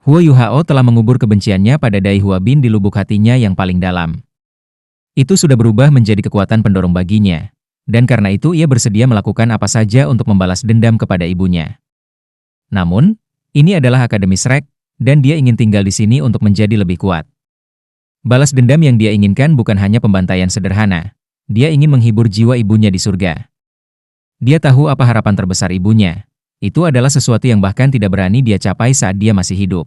Huo Yuhao telah mengubur kebenciannya pada Dai Huabin di lubuk hatinya yang paling dalam. Itu sudah berubah menjadi kekuatan pendorong baginya, dan karena itu ia bersedia melakukan apa saja untuk membalas dendam kepada ibunya. Namun, ini adalah Akademi Shrek, dan dia ingin tinggal di sini untuk menjadi lebih kuat. Balas dendam yang dia inginkan bukan hanya pembantaian sederhana, dia ingin menghibur jiwa ibunya di surga. Dia tahu apa harapan terbesar ibunya. Itu adalah sesuatu yang bahkan tidak berani dia capai saat dia masih hidup.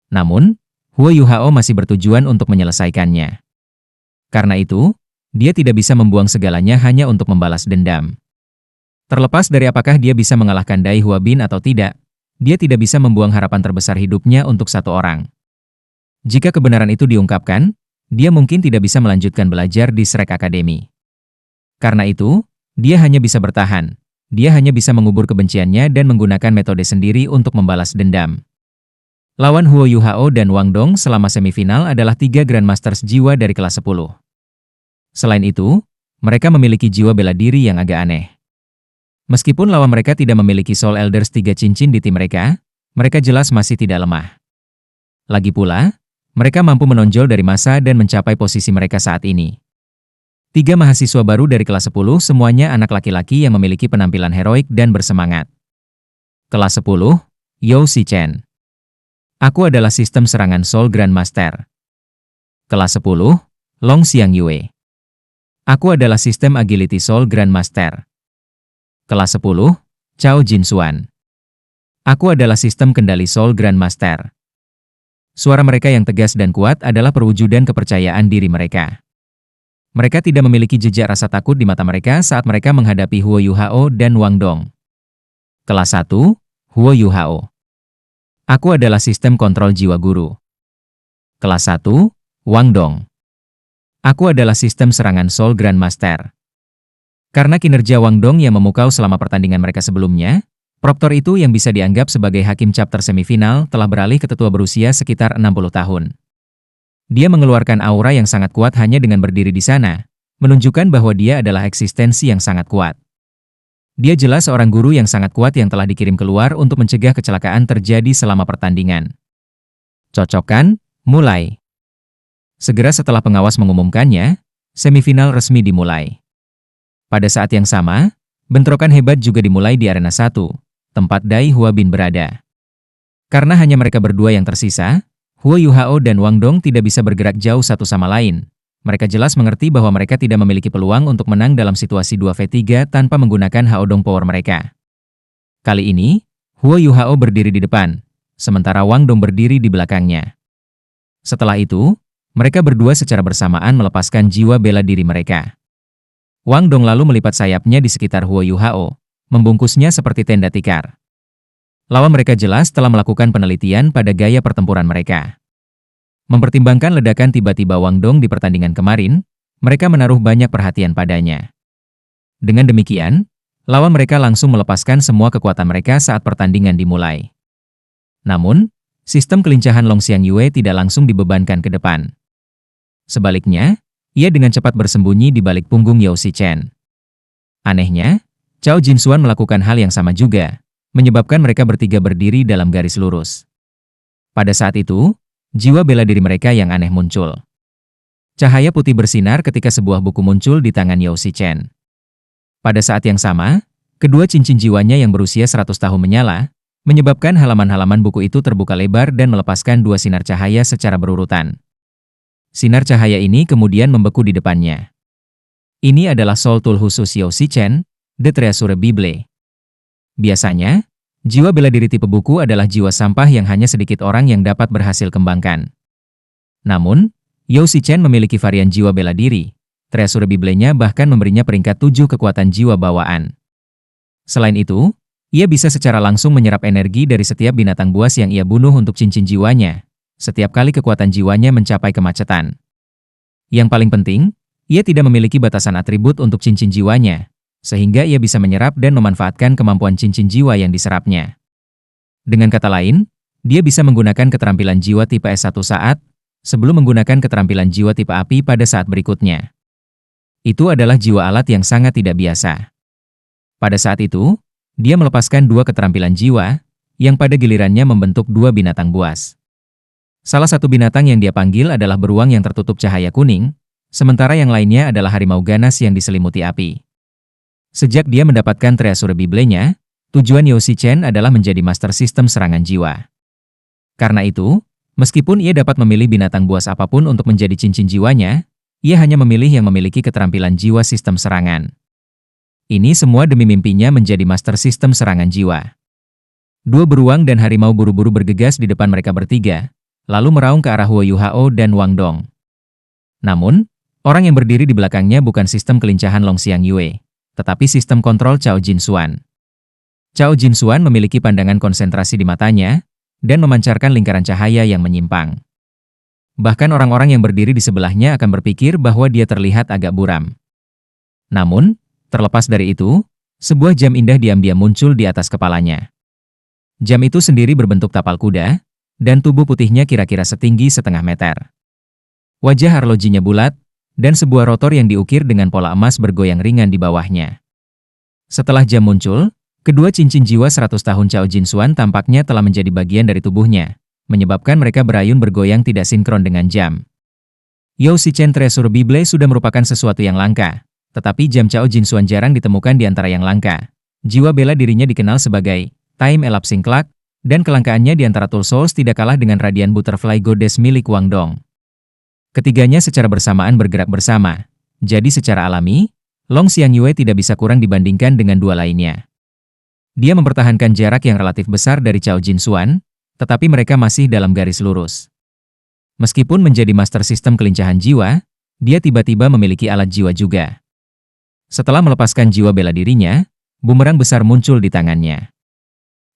Namun, Huo Yuhao masih bertujuan untuk menyelesaikannya. Karena itu, dia tidak bisa membuang segalanya hanya untuk membalas dendam. Terlepas dari apakah dia bisa mengalahkan Dai Huabin atau tidak, dia tidak bisa membuang harapan terbesar hidupnya untuk satu orang. Jika kebenaran itu diungkapkan, dia mungkin tidak bisa melanjutkan belajar di Shrek Academy. Karena itu, dia hanya bisa bertahan. Dia hanya bisa mengubur kebenciannya dan menggunakan metode sendiri untuk membalas dendam. Lawan Huo Yuhao dan Wang Dong selama semifinal adalah 3 Grandmasters jiwa dari kelas 10. Selain itu, mereka memiliki jiwa bela diri yang agak aneh. Meskipun lawan mereka tidak memiliki Soul Elders 3 cincin di tim mereka jelas masih tidak lemah. Lagi pula, mereka mampu menonjol dari masa dan mencapai posisi mereka saat ini. 3 mahasiswa baru dari kelas 10 semuanya anak laki-laki yang memiliki penampilan heroik dan bersemangat. Kelas 10, Yao Shichen. Aku adalah sistem serangan Soul Grandmaster. Kelas 10, Long Xiangyue. Aku adalah sistem Agility Soul Grandmaster. Kelas 10, Chao Jinxuan. Aku adalah sistem kendali Soul Grandmaster. Suara mereka yang tegas dan kuat adalah perwujudan kepercayaan diri mereka. Mereka tidak memiliki jejak rasa takut di mata mereka saat mereka menghadapi Huo Yuhao dan Wang Dong. Kelas 1, Huo Yuhao. Aku adalah sistem kontrol jiwa guru. Kelas 1, Wang Dong. Aku adalah sistem serangan Soul Grandmaster. Karena kinerja Wang Dong yang memukau selama pertandingan mereka sebelumnya, Proktor itu yang bisa dianggap sebagai hakim chapter semifinal telah beralih ke tetua berusia sekitar 60 tahun. Dia mengeluarkan aura yang sangat kuat hanya dengan berdiri di sana, menunjukkan bahwa dia adalah eksistensi yang sangat kuat. Dia jelas seorang guru yang sangat kuat yang telah dikirim keluar untuk mencegah kecelakaan terjadi selama pertandingan. Cocok kan? Mulai. Segera setelah pengawas mengumumkannya, semifinal resmi dimulai. Pada saat yang sama, bentrokan hebat juga dimulai di arena 1, tempat Dai Huabin berada. Karena hanya mereka berdua yang tersisa, Huo Yuhao dan Wang Dong tidak bisa bergerak jauh satu sama lain. Mereka jelas mengerti bahwa mereka tidak memiliki peluang untuk menang dalam situasi 2v3 tanpa menggunakan Haodong Power mereka. Kali ini, Huo Yuhao berdiri di depan, sementara Wang Dong berdiri di belakangnya. Setelah itu, mereka berdua secara bersamaan melepaskan jiwa bela diri mereka. Wang Dong lalu melipat sayapnya di sekitar Huo Yuhao, membungkusnya seperti tenda tikar. Lawan mereka jelas telah melakukan penelitian pada gaya pertempuran mereka. Mempertimbangkan ledakan tiba-tiba Wang Dong di pertandingan kemarin, mereka menaruh banyak perhatian padanya. Dengan demikian, lawan mereka langsung melepaskan semua kekuatan mereka saat pertandingan dimulai. Namun, sistem kelincahan Long Xiangyue tidak langsung dibebankan ke depan. Sebaliknya, ia dengan cepat bersembunyi di balik punggung Yao Shichen. Anehnya, Chao Jinxuan melakukan hal yang sama juga, menyebabkan mereka bertiga berdiri dalam garis lurus. Pada saat itu, jiwa bela diri mereka yang aneh muncul. Cahaya putih bersinar ketika sebuah buku muncul di tangan Yao Shichen. Pada saat yang sama, kedua cincin jiwanya yang berusia 100 tahun menyala, menyebabkan halaman-halaman buku itu terbuka lebar dan melepaskan 2 sinar cahaya secara berurutan. Sinar cahaya ini kemudian membeku di depannya. Ini adalah Soul Tool khusus Yao Shichen, The Treasure Bible. Biasanya, jiwa bela diri tipe buku adalah jiwa sampah yang hanya sedikit orang yang dapat berhasil kembangkan. Namun, Yao Shichen memiliki varian jiwa bela diri. Treasure Bible-nya bahkan memberinya peringkat 7 kekuatan jiwa bawaan. Selain itu, ia bisa secara langsung menyerap energi dari setiap binatang buas yang ia bunuh untuk cincin jiwanya, setiap kali kekuatan jiwanya mencapai kemacetan. Yang paling penting, ia tidak memiliki batasan atribut untuk cincin jiwanya, sehingga ia bisa menyerap dan memanfaatkan kemampuan cincin jiwa yang diserapnya. Dengan kata lain, dia bisa menggunakan keterampilan jiwa tipe S1 saat, sebelum menggunakan keterampilan jiwa tipe api pada saat berikutnya. Itu adalah jiwa alat yang sangat tidak biasa. Pada saat itu, dia melepaskan 2 keterampilan jiwa, yang pada gilirannya membentuk dua binatang buas. Salah satu binatang yang dia panggil adalah beruang yang tertutup cahaya kuning, sementara yang lainnya adalah harimau ganas yang diselimuti api. Sejak dia mendapatkan Treasure Bible-nya, tujuan Yao Shichen adalah menjadi master sistem serangan jiwa. Karena itu, meskipun ia dapat memilih binatang buas apapun untuk menjadi cincin jiwanya, ia hanya memilih yang memiliki keterampilan jiwa sistem serangan. Ini semua demi mimpinya menjadi master sistem serangan jiwa. Dua beruang dan harimau buru-buru bergegas di depan mereka bertiga, lalu meraung ke arah Huo Yuhao dan Wang Dong. Namun, orang yang berdiri di belakangnya bukan sistem kelincahan Long Xiangyue, tetapi sistem kontrol Cao Jinxuan. Cao Jinxuan memiliki pandangan konsentrasi di matanya, dan memancarkan lingkaran cahaya yang menyimpang. Bahkan orang-orang yang berdiri di sebelahnya akan berpikir bahwa dia terlihat agak buram. Namun, terlepas dari itu, sebuah jam indah diam-diam muncul di atas kepalanya. Jam itu sendiri berbentuk tapal kuda, dan tubuh putihnya kira-kira setinggi setengah meter. Wajah arlojinya bulat, dan sebuah rotor yang diukir dengan pola emas bergoyang ringan di bawahnya. Setelah jam muncul, kedua cincin jiwa 100 tahun Cao Jinxuan tampaknya telah menjadi bagian dari tubuhnya, menyebabkan mereka berayun bergoyang tidak sinkron dengan jam. Yao Shichen Treasure Bible sudah merupakan sesuatu yang langka, tetapi jam Cao Jinxuan jarang ditemukan di antara yang langka. Jiwa bela dirinya dikenal sebagai Time Elapsing Clock, dan kelangkaannya di antara Tool Souls tidak kalah dengan Radiant Butterfly Goddess milik Wang Dong. Ketiganya secara bersamaan bergerak bersama, jadi secara alami, Long Xiangyue tidak bisa kurang dibandingkan dengan dua lainnya. Dia mempertahankan jarak yang relatif besar dari Cao Jinxuan, tetapi mereka masih dalam garis lurus. Meskipun menjadi master sistem kelincahan jiwa, dia tiba-tiba memiliki alat jiwa juga. Setelah melepaskan jiwa bela dirinya, bumerang besar muncul di tangannya.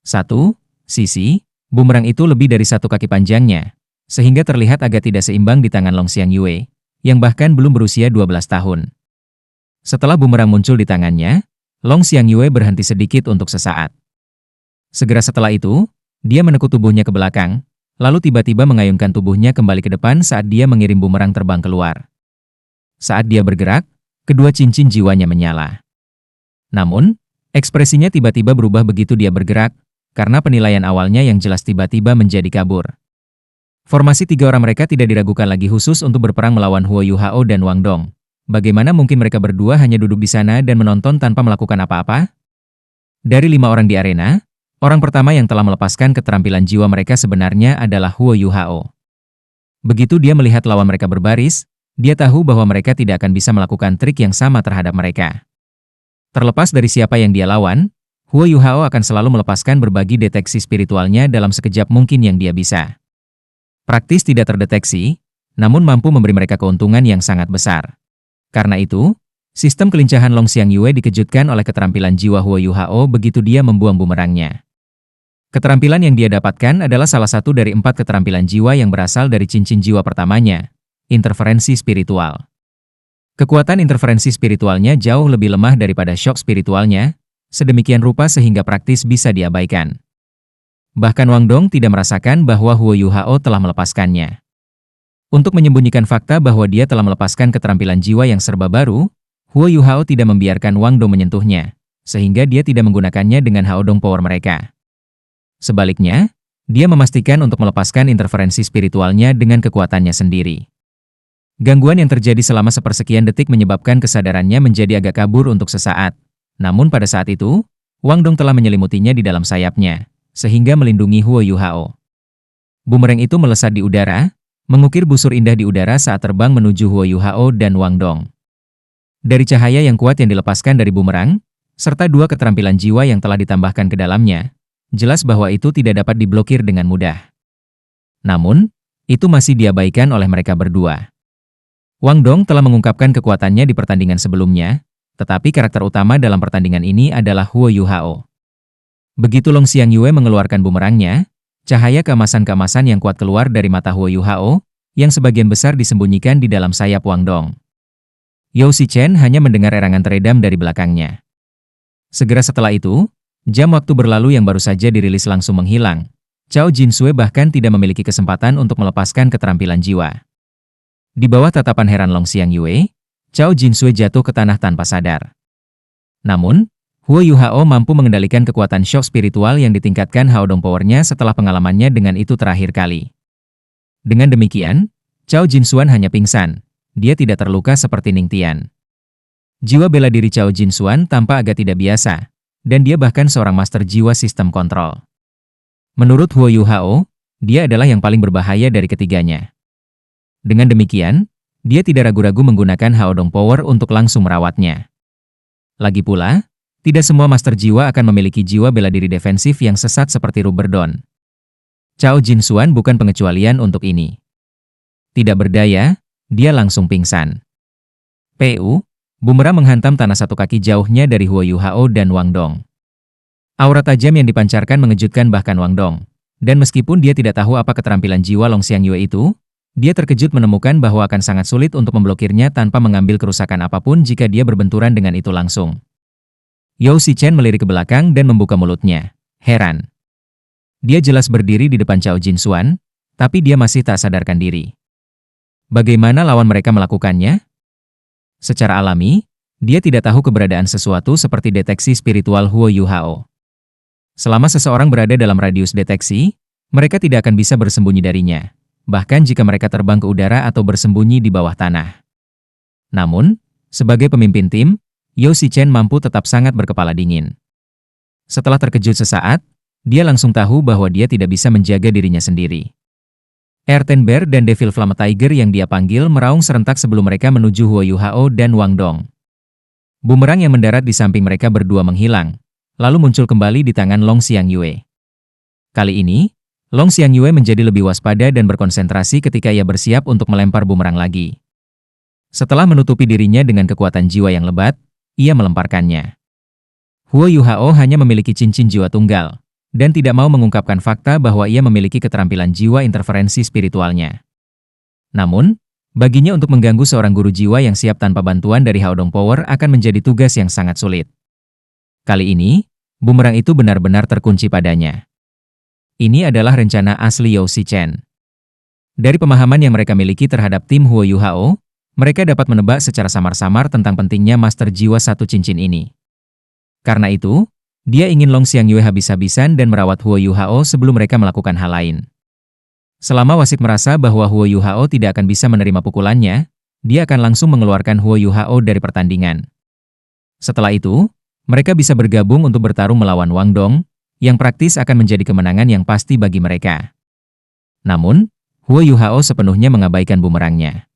Satu sisi, bumerang itu lebih dari satu kaki panjangnya, sehingga terlihat agak tidak seimbang di tangan Long Xiangyue, yang bahkan belum berusia 12 tahun. Setelah bumerang muncul di tangannya, Long Xiangyue berhenti sedikit untuk sesaat. Segera setelah itu, dia menekuk tubuhnya ke belakang, lalu tiba-tiba mengayunkan tubuhnya kembali ke depan saat dia mengirim bumerang terbang keluar. Saat dia bergerak, kedua cincin jiwanya menyala. Namun, ekspresinya tiba-tiba berubah begitu dia bergerak, karena penilaian awalnya yang jelas tiba-tiba menjadi kabur. Formasi tiga orang mereka tidak diragukan lagi khusus untuk berperang melawan Huo Yuhao dan Wang Dong. Bagaimana mungkin mereka berdua hanya duduk di sana dan menonton tanpa melakukan apa-apa? Dari 5 orang di arena, orang pertama yang telah melepaskan keterampilan jiwa mereka sebenarnya adalah Huo Yuhao. Begitu dia melihat lawan mereka berbaris, dia tahu bahwa mereka tidak akan bisa melakukan trik yang sama terhadap mereka. Terlepas dari siapa yang dia lawan, Huo Yuhao akan selalu melepaskan berbagi deteksi spiritualnya dalam sekejap mungkin yang dia bisa. Praktis tidak terdeteksi, namun mampu memberi mereka keuntungan yang sangat besar. Karena itu, sistem kelincahan Long Xiangyue dikejutkan oleh keterampilan jiwa Huo Yuhao begitu dia membuang bumerangnya. Keterampilan yang dia dapatkan adalah salah satu dari 4 keterampilan jiwa yang berasal dari cincin jiwa pertamanya, interferensi spiritual. Kekuatan interferensi spiritualnya jauh lebih lemah daripada shock spiritualnya, sedemikian rupa sehingga praktis bisa diabaikan. Bahkan Wang Dong tidak merasakan bahwa Huo Yuhao telah melepaskannya. Untuk menyembunyikan fakta bahwa dia telah melepaskan keterampilan jiwa yang serba baru, Huo Yuhao tidak membiarkan Wang Dong menyentuhnya, sehingga dia tidak menggunakannya dengan Hao Dong Power mereka. Sebaliknya, dia memastikan untuk melepaskan interferensi spiritualnya dengan kekuatannya sendiri. Gangguan yang terjadi selama sepersekian detik menyebabkan kesadarannya menjadi agak kabur untuk sesaat. Namun pada saat itu, Wang Dong telah menyelimutinya di dalam sayapnya, sehingga melindungi Huo Yuhao. Bumerang itu melesat di udara, mengukir busur indah di udara saat terbang menuju Huo Yuhao dan Wang Dong. Dari cahaya yang kuat yang dilepaskan dari bumerang, serta 2 keterampilan jiwa yang telah ditambahkan ke dalamnya, jelas bahwa itu tidak dapat diblokir dengan mudah. Namun, itu masih diabaikan oleh mereka berdua. Wang Dong telah mengungkapkan kekuatannya di pertandingan sebelumnya, tetapi karakter utama dalam pertandingan ini adalah Huo Yuhao. Begitu Long Xiangyue mengeluarkan bumerangnya, cahaya keemasan-keemasan yang kuat keluar dari mata Huo Yuhao, yang sebagian besar disembunyikan di dalam sayap Wang Dong. Yao Shichen hanya mendengar erangan teredam dari belakangnya. Segera setelah itu, jam waktu berlalu yang baru saja dirilis langsung menghilang. Cao Jinxue bahkan tidak memiliki kesempatan untuk melepaskan keterampilan jiwa. Di bawah tatapan heran Long Xiangyue, Cao Jinxue jatuh ke tanah tanpa sadar. Namun, Huo Yuhao mampu mengendalikan kekuatan shock spiritual yang ditingkatkan Haodong Power-nya setelah pengalamannya dengan itu terakhir kali. Dengan demikian, Cao Jinsuan hanya pingsan. Dia tidak terluka seperti Ning Tian. Jiwa bela diri Cao Jinsuan tampak agak tidak biasa, dan dia bahkan seorang master jiwa sistem kontrol. Menurut Huo Yuhao, dia adalah yang paling berbahaya dari ketiganya. Dengan demikian, dia tidak ragu-ragu menggunakan Haodong Power untuk langsung merawatnya. Lagi pula, tidak semua master jiwa akan memiliki jiwa bela diri defensif yang sesat seperti Ruberdon. Cao Jinsuan bukan pengecualian untuk ini. Tidak berdaya, dia langsung pingsan. Bumerang menghantam tanah satu kaki jauhnya dari Huo Yuhao dan Wang Dong. Aura tajam yang dipancarkan mengejutkan bahkan Wang Dong. Dan meskipun dia tidak tahu apa keterampilan jiwa Long Xiangyue itu, dia terkejut menemukan bahwa akan sangat sulit untuk memblokirnya tanpa mengambil kerusakan apapun jika dia berbenturan dengan itu langsung. Yao Shichen melirik ke belakang dan membuka mulutnya. Heran. Dia jelas berdiri di depan Cao Jinsuan, tapi dia masih tak sadarkan diri. Bagaimana lawan mereka melakukannya? Secara alami, dia tidak tahu keberadaan sesuatu seperti deteksi spiritual Huo Yuhao. Selama seseorang berada dalam radius deteksi, mereka tidak akan bisa bersembunyi darinya, bahkan jika mereka terbang ke udara atau bersembunyi di bawah tanah. Namun, sebagai pemimpin tim, Yao Shichen mampu tetap sangat berkepala dingin. Setelah terkejut sesaat, dia langsung tahu bahwa dia tidak bisa menjaga dirinya sendiri. Earthen Bear dan Devil Flame Tiger yang dia panggil meraung serentak sebelum mereka menuju Huo Yuhao dan Wang Dong. Bumerang yang mendarat di samping mereka berdua menghilang, lalu muncul kembali di tangan Long Xiangyue. Kali ini, Long Xiangyue menjadi lebih waspada dan berkonsentrasi ketika ia bersiap untuk melempar bumerang lagi. Setelah menutupi dirinya dengan kekuatan jiwa yang lebat, ia melemparkannya. Huo Yuhao hanya memiliki cincin jiwa tunggal, dan tidak mau mengungkapkan fakta bahwa ia memiliki keterampilan jiwa interferensi spiritualnya. Namun, baginya untuk mengganggu seorang guru jiwa yang siap tanpa bantuan dari Haodong Power akan menjadi tugas yang sangat sulit. Kali ini, bumerang itu benar-benar terkunci padanya. Ini adalah rencana asli Yao Shichen. Dari pemahaman yang mereka miliki terhadap tim Huo Yuhao, mereka dapat menebak secara samar-samar tentang pentingnya master jiwa satu cincin ini. Karena itu, dia ingin Long Xiangyue habis-habisan dan merawat Huo Yuhao sebelum mereka melakukan hal lain. Selama wasit merasa bahwa Huo Yuhao tidak akan bisa menerima pukulannya, dia akan langsung mengeluarkan Huo Yuhao dari pertandingan. Setelah itu, mereka bisa bergabung untuk bertarung melawan Wang Dong, yang praktis akan menjadi kemenangan yang pasti bagi mereka. Namun, Huo Yuhao sepenuhnya mengabaikan bumerangnya.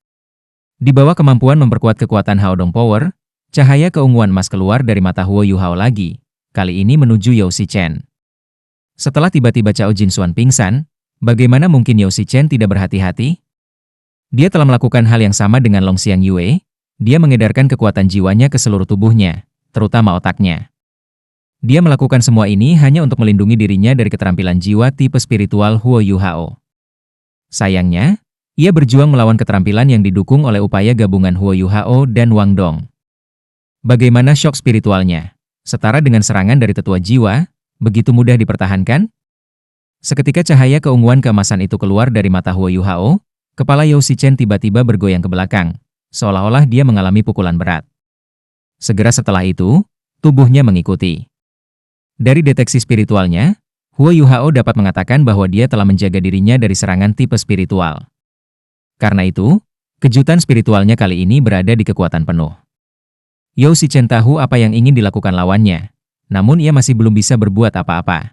Di bawah kemampuan memperkuat kekuatan Haodong Power, cahaya keunguan emas keluar dari mata Huo Yuhao lagi, kali ini menuju Yao Shichen. Setelah tiba-tiba Cao Jinsuan pingsan, bagaimana mungkin Yao Shichen tidak berhati-hati? Dia telah melakukan hal yang sama dengan Long Xiangyue, dia mengedarkan kekuatan jiwanya ke seluruh tubuhnya, terutama otaknya. Dia melakukan semua ini hanya untuk melindungi dirinya dari keterampilan jiwa tipe spiritual Huo Yuhao. Sayangnya, ia berjuang melawan keterampilan yang didukung oleh upaya gabungan Huo Yuhao dan Wang Dong. Bagaimana shock spiritualnya? Setara dengan serangan dari tetua jiwa, begitu mudah dipertahankan? Seketika cahaya keunguan keemasan itu keluar dari mata Huo Yuhao, kepala Yao Shichen tiba-tiba bergoyang ke belakang, seolah-olah dia mengalami pukulan berat. Segera setelah itu, tubuhnya mengikuti. Dari deteksi spiritualnya, Huo Yuhao dapat mengatakan bahwa dia telah menjaga dirinya dari serangan tipe spiritual. Karena itu, kejutan spiritualnya kali ini berada di kekuatan penuh. Yao Shichen tahu apa yang ingin dilakukan lawannya, namun ia masih belum bisa berbuat apa-apa.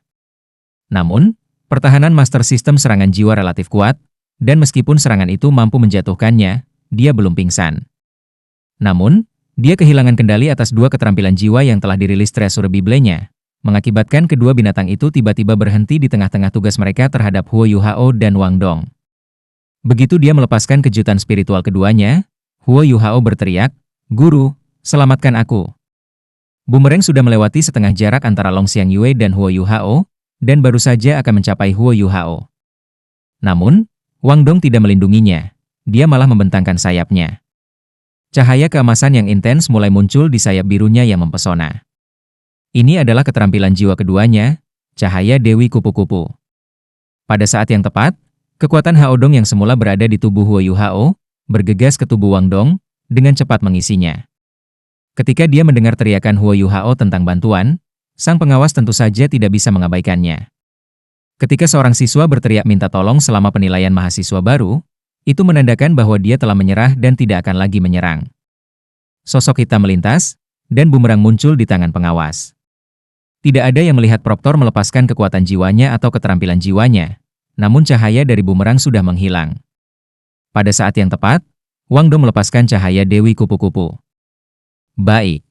Namun, pertahanan master sistem serangan jiwa relatif kuat, dan meskipun serangan itu mampu menjatuhkannya, dia belum pingsan. Namun, dia kehilangan kendali atas dua keterampilan jiwa yang telah dirilis Treasure Bible-nya, mengakibatkan kedua binatang itu tiba-tiba berhenti di tengah-tengah tugas mereka terhadap Huo Yuhao dan Wang Dong. Begitu dia melepaskan kejutan spiritual keduanya, Huo Yuhao berteriak, "Guru, selamatkan aku." Bumerang sudah melewati setengah jarak antara Long Xiangyue dan Huo Yuhao, dan baru saja akan mencapai Huo Yuhao. Namun, Wang Dong tidak melindunginya, dia malah membentangkan sayapnya. Cahaya keemasan yang intens mulai muncul di sayap birunya yang mempesona. Ini adalah keterampilan jiwa keduanya, cahaya Dewi Kupu-Kupu. Pada saat yang tepat, kekuatan Haodong yang semula berada di tubuh Huo Yuhao, bergegas ke tubuh Wang Dong, dengan cepat mengisinya. Ketika dia mendengar teriakan Huo Yuhao tentang bantuan, sang pengawas tentu saja tidak bisa mengabaikannya. Ketika seorang siswa berteriak minta tolong selama penilaian mahasiswa baru, itu menandakan bahwa dia telah menyerah dan tidak akan lagi menyerang. Sosok hitam melintas, dan bumerang muncul di tangan pengawas. Tidak ada yang melihat Proktor melepaskan kekuatan jiwanya atau keterampilan jiwanya, namun cahaya dari bumerang sudah menghilang. Pada saat yang tepat, Wang Dong melepaskan cahaya Dewi Kupu-Kupu. Baik.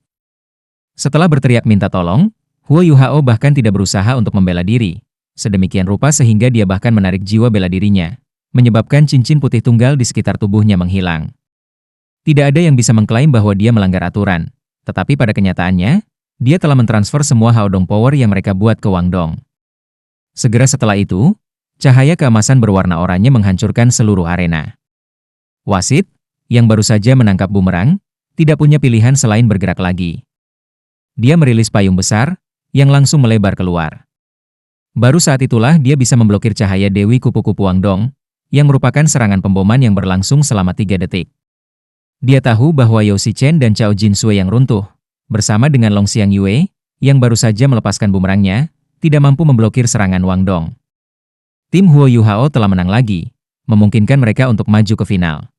Setelah berteriak minta tolong, Huo Yuhao bahkan tidak berusaha untuk membela diri, sedemikian rupa sehingga dia bahkan menarik jiwa bela dirinya, menyebabkan cincin putih tunggal di sekitar tubuhnya menghilang. Tidak ada yang bisa mengklaim bahwa dia melanggar aturan, tetapi pada kenyataannya, dia telah mentransfer semua Haodong Power yang mereka buat ke Wang Dong. Segera setelah itu, cahaya keemasan berwarna oranye menghancurkan seluruh arena. Wasit, yang baru saja menangkap bumerang, tidak punya pilihan selain bergerak lagi. Dia merilis payung besar, yang langsung melebar keluar. Baru saat itulah dia bisa memblokir cahaya Dewi Kupu-Kupu Wang Dong, yang merupakan serangan pemboman yang berlangsung selama 3 detik. Dia tahu bahwa Yao Shichen dan Cao Jinsui yang runtuh, bersama dengan Long Xiang Yue, yang baru saja melepaskan bumerangnya, tidak mampu memblokir serangan Wang Dong. Tim Huo Yuhao telah menang lagi, memungkinkan mereka untuk maju ke final.